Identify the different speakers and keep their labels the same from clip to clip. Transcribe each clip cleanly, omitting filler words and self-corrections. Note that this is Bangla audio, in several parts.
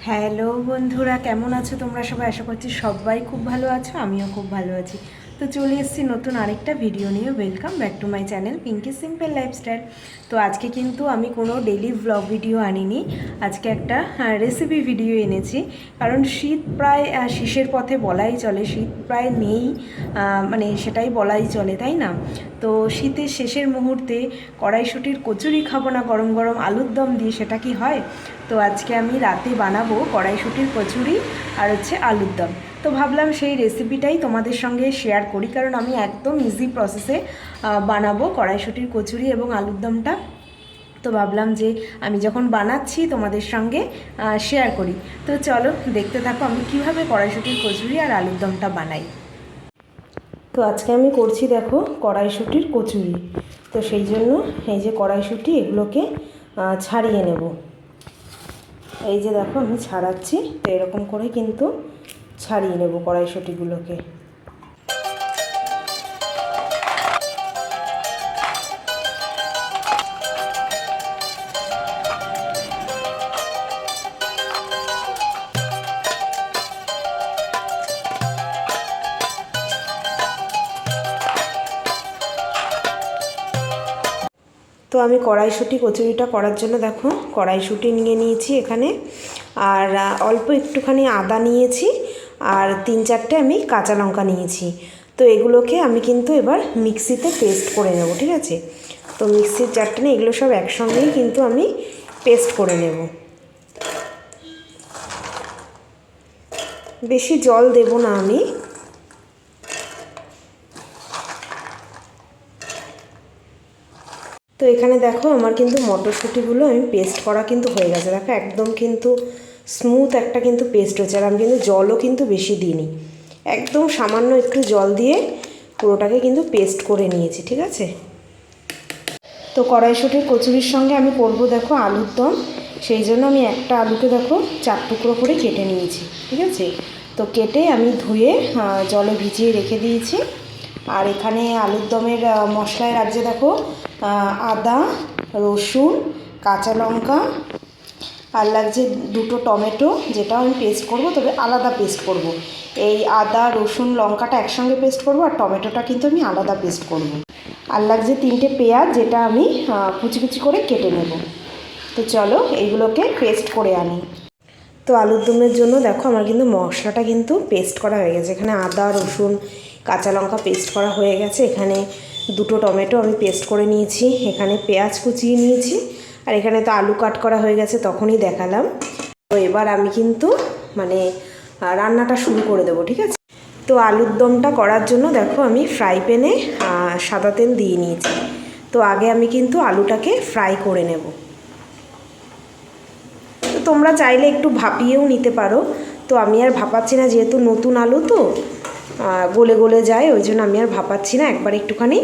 Speaker 1: হ্যালো বন্ধুরা, কেমন আছো তোমরা সবাই? আশা করছি সবাই খুব ভালো আছো, আমিও খুব ভালো আছি। তো চলে এসেছি নতুন আরেকটা ভিডিও নিয়ে। Welcome back to my channel Pinky simple lifestyle. তো আজকে কিন্তু আমি কোনো ডেইলি ব্লগ ভিডিও আনিনি, আজকে একটা রেসিপি ভিডিও এনেছি। কারণ শীত প্রায় শেষের পথে বলাই চলে, শীত প্রায় নেই, মানে সেটাই বলাই চলে, তাই না? তো শীতের শেষের মুহূর্তে কড়াইশুঁটির কচুরি খাবো না গরম গরম আলুর দম দিয়ে, সেটা কি হয়? তো আজকে আমি রাতে বানাবো কড়াইশুঁটির কচুরি আর আলুর দম। তো ভাবলাম সেই রেসিপিটাই তোমাদের সঙ্গে শেয়ার করি, কারণ আমি একদম ইজি প্রসেসে বানাবো কড়াইশুঁটির কচুরি এবং আলুর দমটা। তো ভাবলাম যে আমি যখন বানাচ্ছি তোমাদের সঙ্গে শেয়ার করি। তো চলো দেখতে থাকো আমি কীভাবে কড়াইশুঁটির কচুরি আর আলুর দমটা বানাই। তো আজকে আমি করছি দেখো কড়াইশুঁটির কচুরি। তো সেই জন্য এই যে কড়াইশুঁটি, এগুলোকে ছাড়িয়ে নেব। এই যে দেখো আমি ছাড়াচ্ছি, তো এরকম করে কিন্তু ছাড়িয়ে নেব কড়াইশুঁটিগুলোকে। তো আমি কড়াইশুঁটি কচুরিটা করার জন্য দেখো কড়াইশুঁটি নিয়ে নিয়েছি এখানে, আর অল্প একটুখানি আদা নিয়েছি, আর 3-4টে আমি কাঁচা লঙ্কা নিয়েছি। তো এগুলোকে আমি কিন্তু এবার মিক্সিতে পেস্ট করে নেব, ঠিক আছে? তো মিক্সির জারটা নিয়ে এগুলো সব একসঙ্গেই কিন্তু আমি পেস্ট করে নেব। বেশি জল দেব না আমি। তো এখানে দেখো আমার কিন্তু মটরশুঁটিগুলো আমি পেস্ট করা কিন্তু হয়ে গেছে। দেখো একদম কিন্তু স্মুথ একটা কিন্তু পেস্ট হচ্ছে, আর আমি কিন্তু জলও কিন্তু বেশি দিইনি, একদম সামান্য একটু জল দিয়ে পুরোটাকে কিন্তু পেস্ট করে নিয়েছি, ঠিক আছে? তো কড়াইশুঁটির কচুরির সঙ্গে আমি করব দেখো আলুর দম। সেই জন্য আমি একটা আলুকে দেখো 4 টুকরো করে কেটে নিয়েছি, ঠিক আছে? তো কেটে আমি ধুয়ে জলে ভিজিয়ে রেখে দিয়েছি। আর এখানে আলুর দমের মশলায় রাখছে দেখো আদা, রসুন, কাঁচা লঙ্কা, আর লাগছে 2টো টমেটো, যেটা আমি পেস্ট করব, তবে আলাদা পেস্ট করব। এই আদা রসুন লঙ্কাটা একসঙ্গে পেস্ট করব, আর টমেটোটা কিন্তু আমি আলাদা পেস্ট করব। আর লাগছে 3টে পেঁয়াজ, যেটা আমি কুচি কুচি করে কেটে নেব। তো চলো এইগুলোকে পেস্ট করে আনি। তো আলুর দমের জন্য দেখো আমার কিন্তু মশলাটা কিন্তু পেস্ট করা হয়ে গেছে। এখানে আদা রসুন কাঁচা লঙ্কা পেস্ট করা হয়ে গেছে, এখানে 2টো টমেটো আমি পেস্ট করে নিয়েছি, এখানে পেঁয়াজ কুচিয়ে নিয়েছি, আর এখানে তো আলু কাট করা হয়ে গেছে, তখনই দেখালাম। তো এবার আমি কিন্তু মানে রান্নাটা শুরু করে দেবো, ঠিক আছে? তো আলুর দমটা করার জন্য দেখো আমি ফ্রাই প্যানে সাদা তেল দিয়ে নিয়েছি। তো আগে আমি কিন্তু আলুটাকে ফ্রাই করে নেব। তো তোমরা চাইলে একটু ভাপিয়েও নিতে পারো, তো আমি আর ভাপাচ্ছি না, যেহেতু নতুন আলু তো গলে গলে যায়, ওই জন্য আমি আর ভাপাচ্ছি না, একবার একটুখানি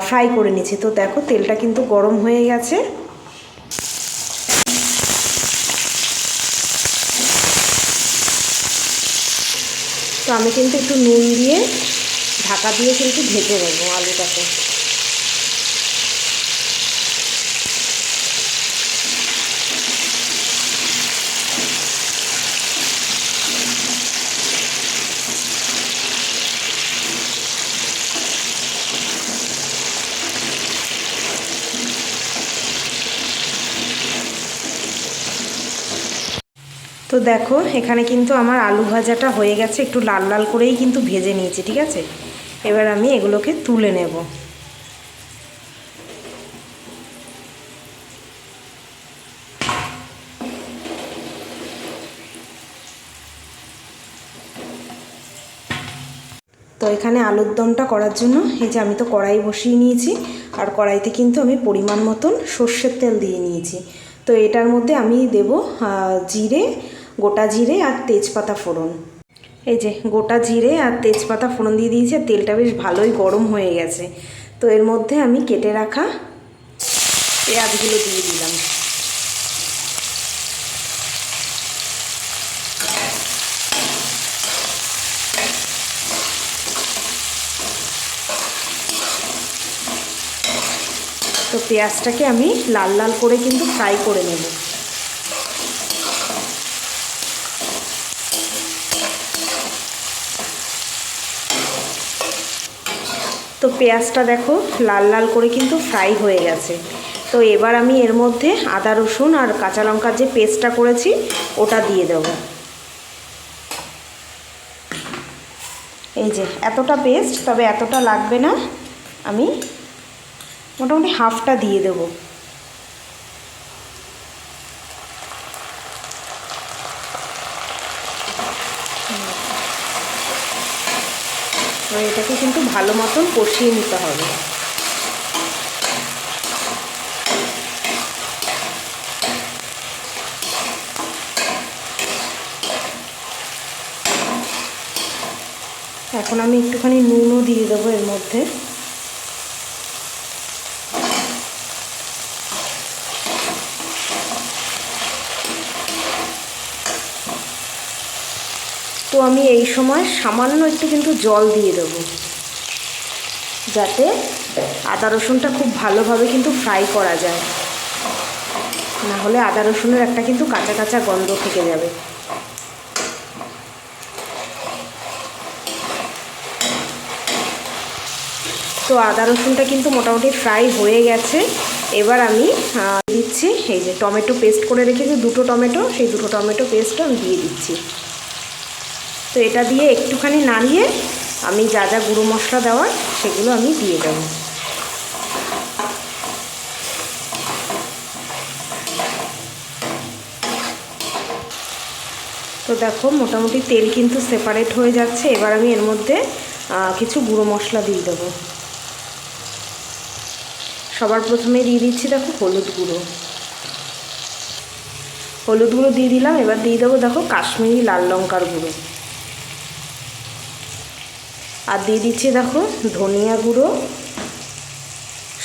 Speaker 1: ফ্রাই করে নিচ্ছি। তো দেখো তেলটা কিন্তু গরম হয়ে গেছে। তো আমি কিন্তু একটু নুন দিয়ে ঢাকা দিয়ে কিন্তু ভেজে নেব আলুটাকে। তো দেখো এখানে কিন্তু আমার আলু ভাজাটা হয়ে গেছে, একটু লাল লাল করেই কিন্তু ভেজে নিয়েছি, ঠিক আছে? এবার আমি এগুলোকে তুলে নেব। তো এখানে আলুর দমটা করার জন্য এই যে আমি তো কড়াই বসিয়ে নিয়েছি, আর কড়াইতে কিন্তু আমি পরিমাণ মতন সর্ষের তেল দিয়ে নিয়েছি। তো এটার মধ্যে আমি দেব জিরে, গোটা জিরে আর তেজপাতা ফোড়ন। এই যে গোটা জিরে আর তেজপাতা ফোড়ন দিয়ে দিয়েছি, আর তেলটা বেশ ভালোই গরম হয়ে গেছে। তো এর মধ্যে আমি কেটে রাখা পেঁয়াজগুলো দিয়ে দিলাম। তো পেঁয়াজটাকে আমি লাল লাল করে কিন্তু ফ্রাই করে নেব। তো পেঁয়াজটা দেখো লাল লাল করে কিন্তু ফ্রাই হয়ে গেছে। তো এবার আমি এর মধ্যে আদা রসুন আর কাঁচা লঙ্কার যে পেস্টটা করেছি ওটা দিয়ে দেবো। এই যে এতটা পেস্ট, তবে এতটা লাগবে না, আমি মোটামুটি হাফটা দিয়ে দেবো। এটাকে কিন্তু ভালো মতন কষিয়ে নিতে হবে। এখন আমি একটুখানি নুনও দিয়ে দেবো এর মধ্যে। তো আমি এই সময় সামান্য একটু কিন্তু জল দিয়ে দেবো, যাতে আদা রসুনটা খুব ভালোভাবে কিন্তু ফ্রাই করা যায়, না হলে আদা রসুনের একটা কিন্তু কাঁচা কাঁচা গন্ধ থেকে যাবে। তো আদা রসুনটা কিন্তু মোটামুটি ফ্রাই হয়ে গেছে। এবার আমি দিচ্ছি এই যে টমেটো পেস্ট করে রেখেছি, দুটো টমেটো, সেই দুটো টমেটো পেস্টটা আমি দিয়ে দিচ্ছি। তো এটা দিয়ে একটুখানি নাড়িয়ে আমি যা যা গুঁড়ো মশলা দেওয়ার সেগুলো আমি দিয়ে দেবো। তো দেখো মোটামুটি তেল কিন্তু সেপারেট হয়ে যাচ্ছে। এবার আমি এর মধ্যে কিছু গুঁড়ো মশলা দিয়ে দেবো। সবার প্রথমে দিয়ে দিচ্ছি দেখো হলুদ গুঁড়ো, হলুদ গুঁড়ো দিয়ে দিলাম। এবার দিয়ে দেবো দেখো কাশ্মীরি লাল লঙ্কার গুঁড়ো, আর দিয়ে দিচ্ছি দেখো ধনিয়া গুঁড়ো,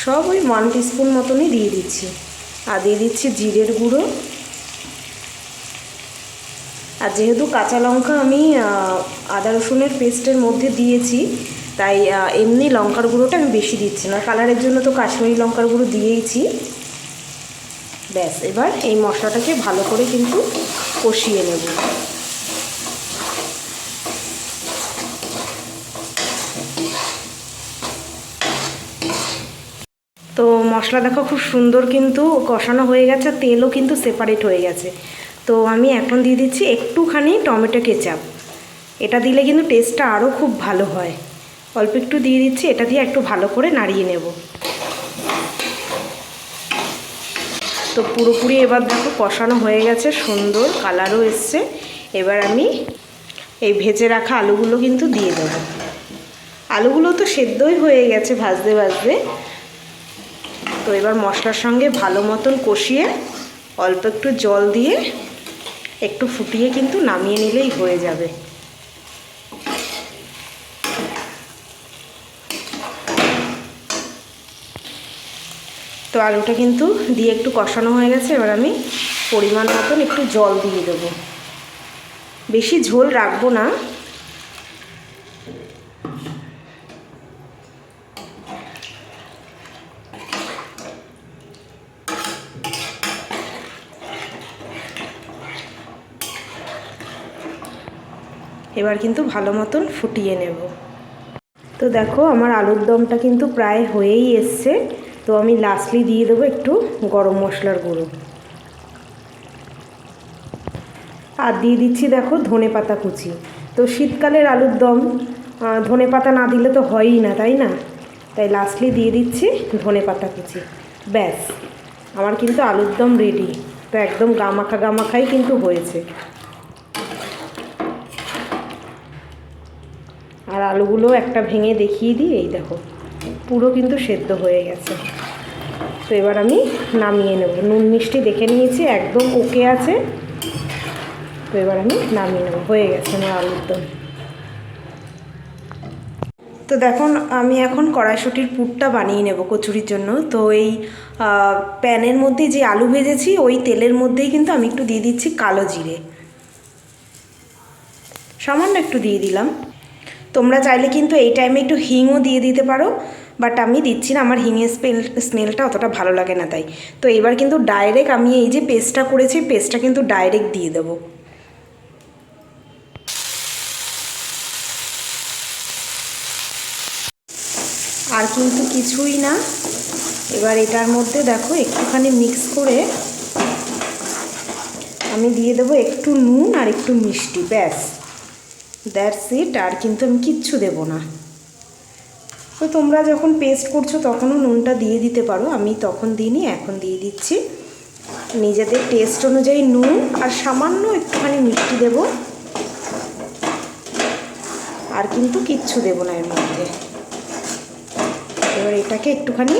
Speaker 1: সব ওই 1 টিস্পুন মতনই দিয়ে দিচ্ছি। আর দিয়ে দিচ্ছি জিরের গুঁড়ো। আর যেহেতু কাঁচা লঙ্কা আমি আদা রসুনের পেস্টের মধ্যে দিয়েছি, তাই এমনি লঙ্কার গুঁড়োটা আমি বেশি দিচ্ছি না, কালারের জন্য তো কাশ্মীরি লঙ্কার গুঁড়ো দিয়েইছি। ব্যাস, এবার এই মশলাটাকে ভালো করে কিন্তু কষিয়ে নেব। তো মশলা দেখো খুব সুন্দর কিন্তু কষানো হয়ে গেছে, তেলও কিন্তু সেপারেট হয়ে গেছে। তো আমি এখন দিয়ে দিচ্ছি একটুখানি টমেটো কেচাপ। এটা দিলে কিন্তু টেস্টটা আরও খুব ভালো হয়। অল্প একটু দিয়ে দিচ্ছি, এটা দিয়ে একটু ভালো করে নাড়িয়ে নেব। তো পুরোপুরি এবার দেখো কষানো হয়ে গেছে, সুন্দর কালারও এসছে। এবার আমি এই ভেজে রাখা আলুগুলো কিন্তু দিয়ে দেবো। আলুগুলো তো সেদ্ধই হয়ে গেছে ভাজতে ভাজতে। তো এবার মশলার সঙ্গে ভালো মতন কষিয়ে অল্প একটু জল দিয়ে একটু ফুটিয়ে কিন্তু নামিয়ে নিলেই হয়ে যাবে। তো আলুটা কিন্তু দিয়ে একটু কষানো হয়ে গেছে। এবার আমি পরিমাণ মতন একটু জল দিয়ে দেবো, বেশি ঝোল রাখবো না। এবার কিন্তু ভালো মতন ফুটিয়ে নেব। তো দেখো আমার আলুর দমটা কিন্তু প্রায় হয়েই এসছে। তো আমি লাস্টলি দিয়ে দেবো একটু গরম মশলার গুঁড়ো, আর দিয়ে দিচ্ছি দেখো ধনেপাতা কুচি। তো শীতকালের আলুর দম ধনেপাতা না দিলে তো হয়ই না, তাই না? তাই লাস্টলি দিয়ে দিচ্ছি ধনেপাতা কুচি। ব্যাস, আমার কিন্তু আলুর দম রেডি। তো একদম গামাখা গামাখাই কিন্তু হয়েছে। আর আলুগুলো একটা ভেঙে দেখিয়ে দিই, এই দেখো পুরো কিন্তু সেদ্ধ হয়ে গেছে। তো এবার আমি নামিয়ে নেব। নুন মিষ্টি দেখে নিয়েছি, একদম ওকে আছে। তো এবার আমি নামিয়ে নেব, হয়ে গেছে আমার আলুর দম। তো দেখুন আমি এখন কড়াইশুঁটির পুরটা বানিয়ে নেব কচুরির জন্য। তো এই প্যানের মধ্যে যে আলু ভেজেছি ওই তেলের মধ্যেই কিন্তু আমি একটু দিয়ে দিচ্ছি কালো জিরে, সামান্য একটু দিয়ে দিলাম। তোমরা চাইলে কিন্তু এই টাইমে একটু হিংও দিয়ে দিতে পারো, বাট আমি দিচ্ছি না, আমার হিঙের স্মেলটা অতটা ভালো লাগে না তাই। তো এবার কিন্তু ডাইরেক্ট আমি এই যে পেস্টটা করেছি পেস্টটা কিন্তু ডাইরেক্ট দিয়ে দেবো। আর কিন্তু কিছুই না। এবার এটার মধ্যে দেখো একটুখানি মিক্স করে আমি দিয়ে দেবো একটু নুন আর একটু মিষ্টি, ব্যাস, দ্যাটস ইট। আর কিন্তু আমি কিচ্ছু দেবো না। তো তোমরা যখন পেস্ট করছো তখনও নুনটা দিয়ে দিতে পারো, আমি তখন দিইনি, এখন দিয়ে দিচ্ছি। নিজেদের টেস্ট অনুযায়ী নুন আর সামান্য একটুখানি মিষ্টি দেব, আর কিন্তু কিচ্ছু দেবো না এর মধ্যে। এবার এটাকে একটুখানি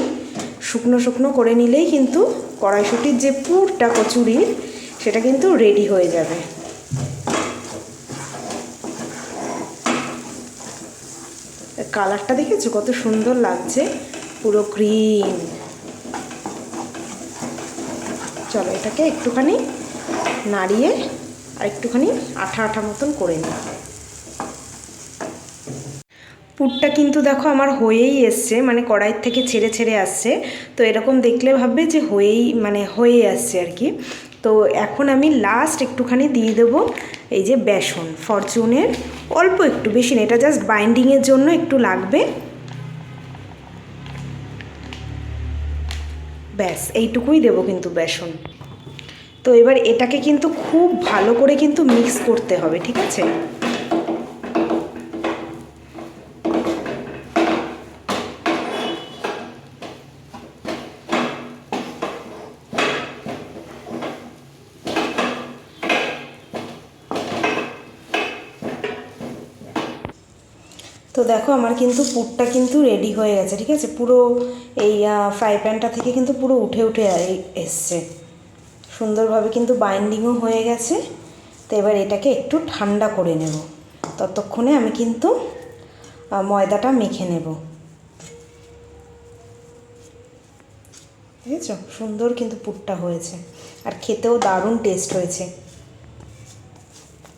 Speaker 1: শুকনো শুকনো করে নিলেই কিন্তু কড়াইশুঁটির যে পুরটা কচুরির, সেটা কিন্তু রেডি হয়ে যাবে। কালারটা দেখেছো কত সুন্দর লাগছে, পুরো গ্রিন। চলো এটাকে একটুখানি নাড়িয়ে আর একটুখানি আঠা আঠা মতন করে নিই। পুরটা কিন্তু দেখো আমার হয়েই এসছে, মানে কড়াইয়ের থেকে ছেড়ে ছেড়ে আসছে। তো এরকম দেখলে ভাববে যে হয়ে আসছে আর কি। তো এখন আমি লাস্ট একটুখানি দিয়ে দেবো এই যে বেসন, ফরচুনের, অল্প একটু, বেশি না, এটা জাস্ট বাইন্ডিংয়ের জন্য একটু লাগবে, ব্যাস এইটুকুই দেবো কিন্তু বেসন। তো এবার এটাকে কিন্তু খুব ভালো করে কিন্তু মিক্স করতে হবে, ঠিক আছে? তো দেখো আমার কিন্তু পুরটা কিন্তু রেডি হয়ে গেছে, ঠিক আছে? পুরো এই ফ্রাই প্যানটা থেকে কিন্তু পুরো উঠে উঠে এসছে, সুন্দরভাবে কিন্তু বাইন্ডিংও হয়ে গেছে। তো এবার এটাকে একটু ঠান্ডা করে নেব, ততক্ষণে আমি কিন্তু ময়দাটা মেখে নেব। বুঝেছো, সুন্দর কিন্তু পুরটা হয়েছে, আর খেতেও দারুণ টেস্ট হয়েছে।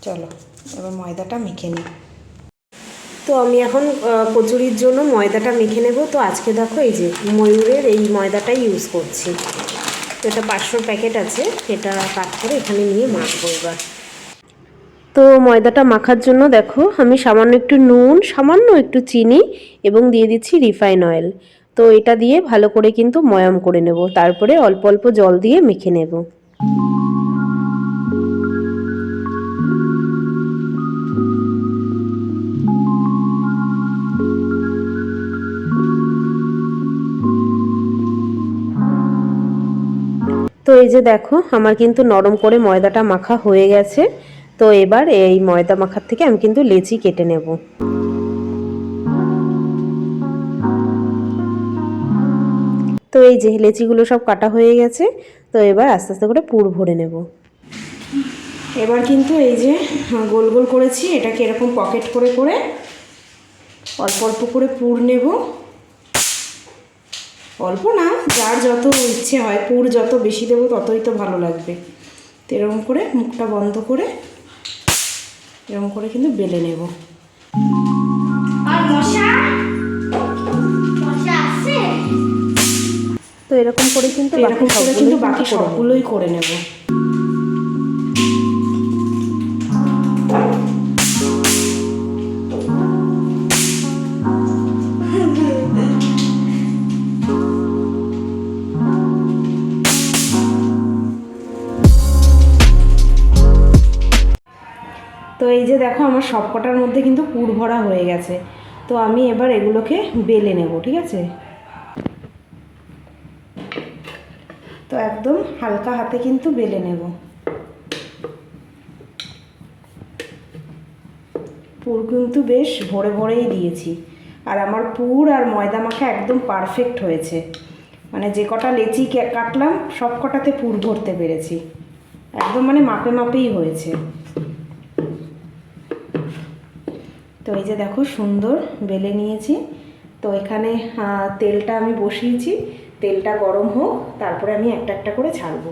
Speaker 1: চলো এবার ময়দাটা মেখে নিই। তো আমি এখন কচুরির জন্য ময়দাটা মেখে নেব। তো আজকে দেখো এই যে ময়ূরের এই ময়দাটাই ইউজ করছি। তো এটা 500 প্যাকেট আছে, এটা কাট করে এখানে নিয়ে মাখবো এবার। তো ময়দাটা মাখার জন্য দেখো আমি সামান্য একটু নুন, সামান্য একটু চিনি এবং দিয়ে দিচ্ছি রিফাইন অয়েল। তো এটা দিয়ে ভালো করে কিন্তু ময়াম করে নেব, তারপরে অল্প অল্প জল দিয়ে মেখে নেব। তো এই যে দেখো আমার কিন্তু নরম করে ময়দাটা মাখা হয়ে গেছে। তো এবার এই ময়দা মাখার থেকে আমি কিন্তু লেচি কেটে নেব। তো এই যে লেচিগুলো সব কাটা হয়ে গেছে। তো এবার আস্তে আস্তে করে পুর ভরে নেব। এবার কিন্তু এই যে গোল গোল করেছি, এটাকে এরকম পকেট করে করে অল্প অল্প করে পুর নেব। অল্প না, যার যত ইচ্ছে হয়, পুর যত বেশি দেবো ততই তো ভালো লাগবে। তো এরকম করে মুখটা বন্ধ করে এরকম করে কিন্তু বেলে নেব। তো এরকম করে কিন্তু বাকি সবগুলোই করে নেব। তো এই যে দেখো আমার সবকটার মধ্যে কিন্তু পুর ভরা হয়ে গেছে। তো আমি এবার এগুলোকে বেলে নেব, ঠিক আছে? তো একদম হালকা হাতে কিন্তু বেলে নেব। পুর কিন্তু বেশ ভরে ভরেই দিয়েছি, আর আমার পুর আর ময়দা মাখা একদম পারফেক্ট হয়েছে। মানে যে কটা লেচি কাটলাম সব কটাতে পুর ভরতে পেরেছি, একদম মানে মাপে মাপেই হয়েছে। তো এই যে দেখো সুন্দর বেলে নিয়েছি। তো এখানে তেলটা আমি বসিয়েছি, তেলটা গরম হোক, তারপরে আমি একটা একটা করে ছাড়বো।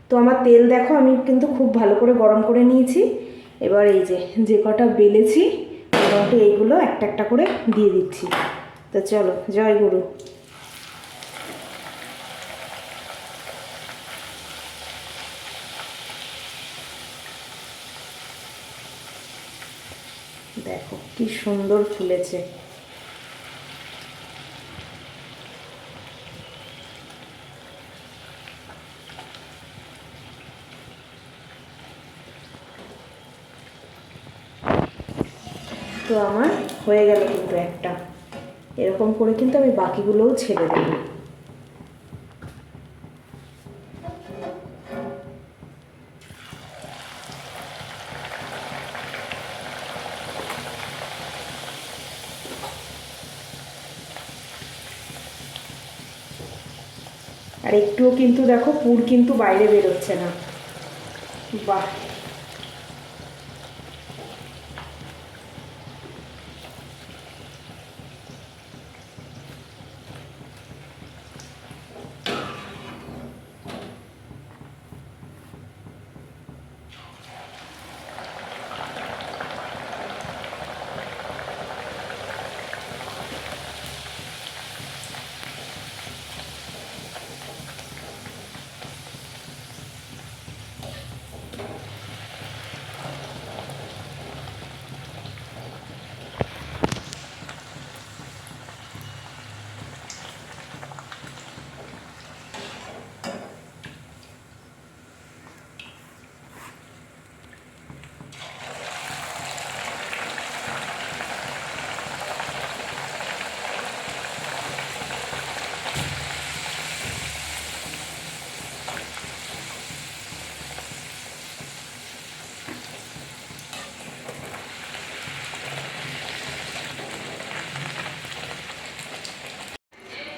Speaker 1: তো আমার তেল দেখো আমি কিন্তু খুব ভালো করে গরম করে নিয়েছি। এবার এই যে কটা বেলেছি মোটামুটি এইগুলো একটা একটা করে দিয়ে দিচ্ছি। তো চলো, জয় গুরু। দেখো কি সুন্দর ফুলেছে। তো আমার হয়ে গেল কিন্তু একটা, এরকম করে কিন্তু আমি বাকিগুলোও ছেড়ে দেব। আর একটুও কিন্তু দেখো পুর কিন্তু বাইরে বেরোচ্ছে না। বাহ,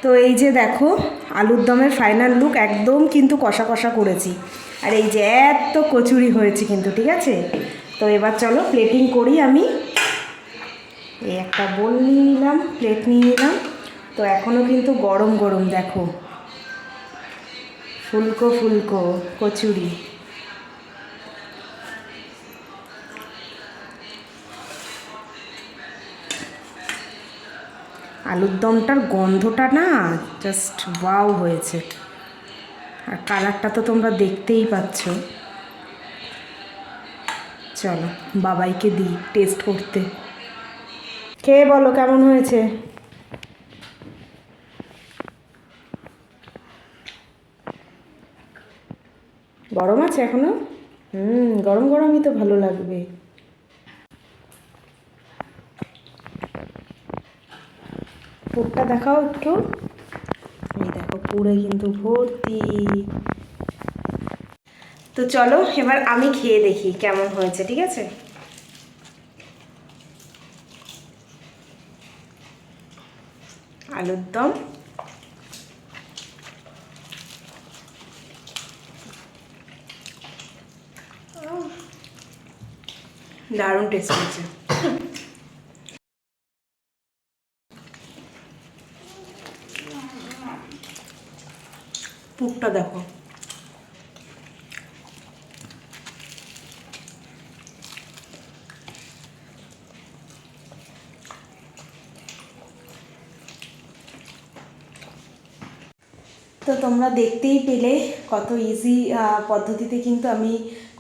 Speaker 1: তো এই যে দেখো আলুর দমের ফাইনাল লুক, একদম কিন্তু কষা কষা করেছি। আর এই যে এত কচুরি হয়েছে কিন্তু, ঠিক আছে। তো এবার চলো প্লেটিং করি। আমি এই একটা বোল নিয়ে নিলাম, প্লেট নিয়ে নিলাম। তো এখনও কিন্তু গরম গরম দেখো ফুলকো ফুলকো কচুরি। আলুর দমটার গন্ধটা না জাস্ট ওয়াও হয়েছে। আর কালারটা তো তোমরা দেখতেই পাচ্ছ। চলো বাবাইকে দিই টেস্ট করতে। খেয়ে বলো কেমন হয়েছে। গরম আছে এখনো? গরম গরমই তো ভালো লাগবে। পুরটা দেখাও একটু। এই দেখো পুরে কিন্তু ভর্তি। তো চলো এবার আমি খেয়ে দেখি কেমন হয়েছে, ঠিক আছে। আলুর দম দারুণ টেস্ট হয়েছে। পুরটা দেখো। তো তোমরা দেখতেই পেলে কত ইজি পদ্ধতিতে কিন্তু আমি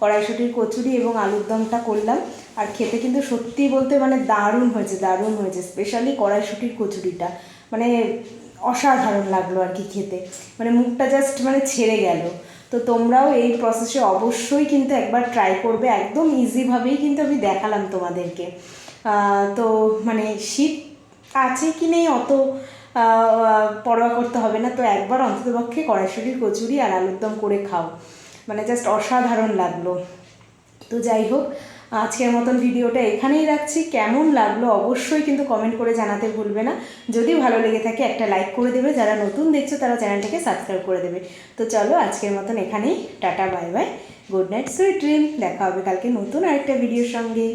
Speaker 1: কড়াইশুঁটির কচুরি এবং আলুর দমটা করলাম। আর খেতে কিন্তু সত্যি বলতে মানে দারুণ হয়েছে, দারুণ হয়েছে। স্পেশালি কড়াইশুঁটির কচুরিটা মানে অসাধারণ লাগলো আর কি খেতে, মানে মুখটা জাস্ট মানে ছেড়ে গেল। তো তোমরাও এই প্রসেসে অবশ্যই কিন্তু একবার ট্রাই করবে। একদম ইজিভাবেই কিন্তু আমি দেখালাম তোমাদেরকে। তো মানে শীত আছে কি নেই অত পরোয়া করতে হবে না। তো একবার অন্ততপক্ষে কড়াইশুঁটির কচুরি আর আলুর দম করে খাও, মানে জাস্ট অসাধারণ লাগলো। তো যাই হোক, আজকের মতন ভিডিওটা এখানেই রাখছি। কেমন লাগলো অবশ্যই কিন্তু কমেন্ট করে জানাতে ভুলবে না। যদি ভালো লেগে থাকে একটা লাইক করে দেবে, যারা নতুন দেখছো তারা চ্যানেলটাকে সাবস্ক্রাইব করে দেবে। তো চলো আজকের মতন এখানেই, tata, bye bye, good night, sweet dream. দেখা হবে কালকে নতুন আরেকটা ভিডিওর সঙ্গে।